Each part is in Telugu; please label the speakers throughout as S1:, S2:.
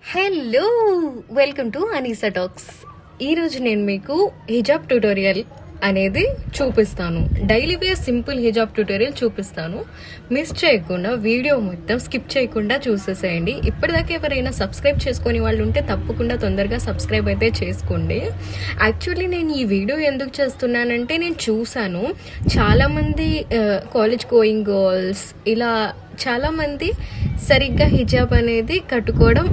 S1: Hello welcome to Anisa talks. ఈరోజు నేను మీకు హిజాబ్ ట్యూటోరియల్ అనేది చూపిస్తాను. డైలీ వేర్ సింపుల్ హిజాబ్ ట్యూటోరియల్ చూపిస్తాను. మిస్ చేయకుండా వీడియో మొత్తం స్కిప్ చేయకుండా చూసేసేయండి. ఇప్పటిదాకా ఎవరైనా సబ్స్క్రైబ్ చేసుకునే వాళ్ళు ఉంటే తప్పకుండా తొందరగా సబ్స్క్రైబ్ అయితే చేసుకోండి. యాక్చువల్లీ నేను ఈ వీడియో ఎందుకు చేస్తున్నానంటే నేను చూసాను చాలామంది కాలేజ్ గోయింగ్ గర్ల్స్ ఇలా చాలామంది సరిగ్గా హిజాబ్ అనేది కట్టుకోవడం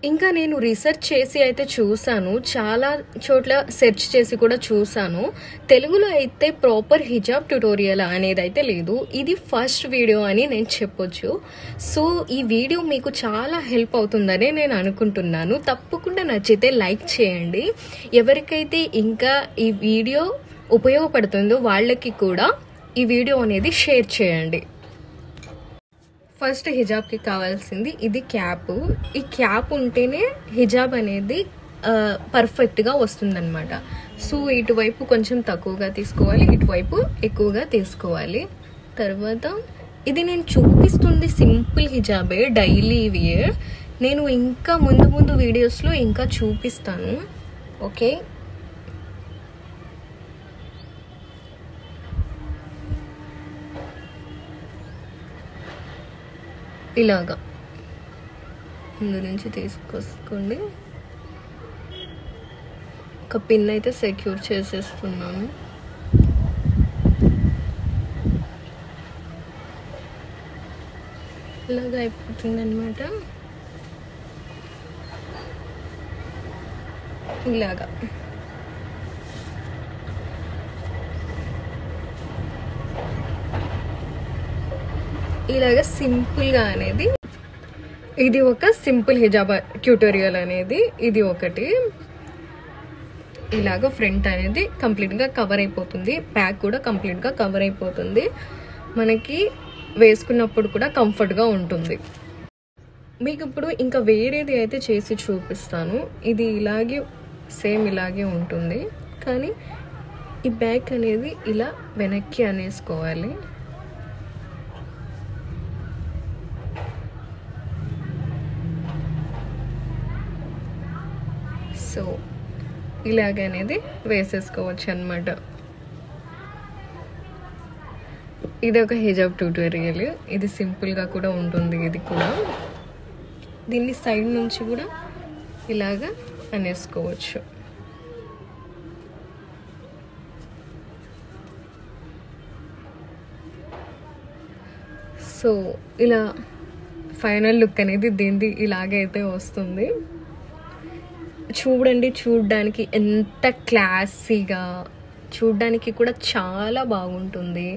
S1: ఇంకా నేను రీసెర్చ్ చేసి అయితే చూసాను, చాలా చోట్ల సెర్చ్ చేసి కూడా చూసాను. తెలుగులో అయితే ప్రాపర్ హిజాబ్ ట్యూటోరియల్ అనేది అయితే లేదు. ఇది ఫస్ట్ వీడియో అని నేను చెప్పొచ్చు. సో ఈ వీడియో మీకు చాలా హెల్ప్ అవుతుందని నేను అనుకుంటున్నాను. తప్పకుండా నచ్చితే లైక్ చేయండి. ఎవరికైతే ఇంకా ఈ వీడియో ఉపయోగపడుతుందో వాళ్ళకి కూడా ఈ వీడియో అనేది షేర్ చేయండి. ఫస్ట్ హిజాబ్కి కావాల్సింది ఇది క్యాప్. ఈ క్యాప్ ఉంటేనే హిజాబ్ అనేది పర్ఫెక్ట్గా వస్తుందన్నమాట. సో ఇటువైపు కొంచెం తక్కువగా తీసుకోవాలి, ఇటువైపు ఎక్కువగా తీసుకోవాలి. తర్వాత ఇది నేను చూపిస్తుంది సింపుల్ హిజాబే, డైలీ వేర్. నేను ఇంకా ముందు వీడియోస్లో ఇంకా చూపిస్తాను. ఓకే, ఇలాగా ముందు నుంచి తీసుకొసుకోండి. ఒక పిన్ అయితే సెక్యూర్ చేసేస్తున్నాను. ఇలాగా అయిపోతుంది అనమాట. ఇలాగా సింపుల్గా అనేది ఇది ఒక సింపుల్ హిజాబ్ ట్యూటోరియల్ అనేది ఇది ఒకటి. ఇలాగ ఫ్రంట్ అనేది కంప్లీట్గా కవర్ అయిపోతుంది, బ్యాక్ కూడా కంప్లీట్గా కవర్ అయిపోతుంది. మనకి వేసుకున్నప్పుడు కూడా కంఫర్ట్గా ఉంటుంది. మీకు ఇప్పుడు ఇంకా వేరేది అయితే చేసి చూపిస్తాను. ఇది ఇలాగే సేమ్ ఇలాగే ఉంటుంది, కానీ ఈ బ్యాక్ అనేది ఇలా వెనక్కి అనేసుకోవాలి. సో ఇలాగనేది వేసేసుకోవచ్చు అన్నమాట. ఇది ఒక హిజాబ్ ట్యూటోరియల్. ఇది సింపుల్గా కూడా ఉంటుంది. ఇది కూడా దీన్ని సైడ్ నుంచి కూడా ఇలాగా అనేసుకోవచ్చు. సో ఇలా ఫైనల్ లుక్ అనేది దీనిది ఇలాగైతే వస్తుంది. చూడండి, చూడ్డానికి ఎంత క్లాసీగా, చూడ్డానికి కూడా చాలా బాగుంటుంది.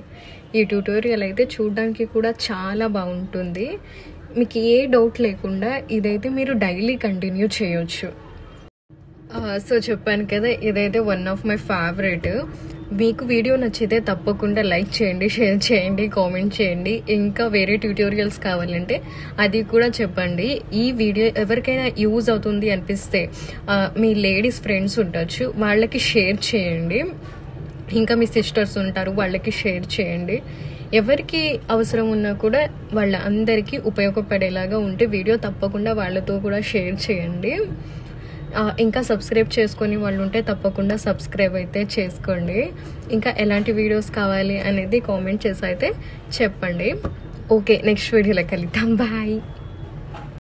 S1: ఈ ట్యూటోరియల్ అయితే చూడ్డానికి కూడా చాలా బాగుంటుంది. మీకు ఏ డౌట్ లేకుండా ఇదైతే మీరు డైలీ కంటిన్యూ చేయొచ్చు. సో చెప్పాను కదా, ఇదైతే వన్ ఆఫ్ మై ఫేవరెట్. మీకు వీడియో నచ్చితే తప్పకుండా లైక్ చేయండి, షేర్ చేయండి, కామెంట్ చేయండి. ఇంకా వేరే ట్యూటోరియల్స్ కావాలంటే అది కూడా చెప్పండి. ఈ వీడియో ఎవరికైనా యూజ్ అవుతుంది అనిపిస్తే మీ లేడీస్ ఫ్రెండ్స్ ఉండొచ్చు, వాళ్ళకి షేర్ చేయండి. ఇంకా మీ సిస్టర్స్ ఉంటారు, వాళ్ళకి షేర్ చేయండి. ఎవరికి అవసరం ఉన్నా కూడా వాళ్ళ అందరికీ ఉపయోగపడేలాగా ఉంటే వీడియో తప్పకుండా వాళ్ళతో కూడా షేర్ చేయండి. ఇంకా సబ్స్క్రైబ్ చేసుకొని వాళ్ళు ఉంటే తప్పకుండా సబ్స్క్రైబ్ అయితే చేసుకోండి. ఇంకా ఎలాంటి వీడియోస్ కావాలి అనేది కామెంట్ చేసి అయితే చెప్పండి. ఓకే, నెక్స్ట్ వీడియోలో కలుద్దాం. బాయ్.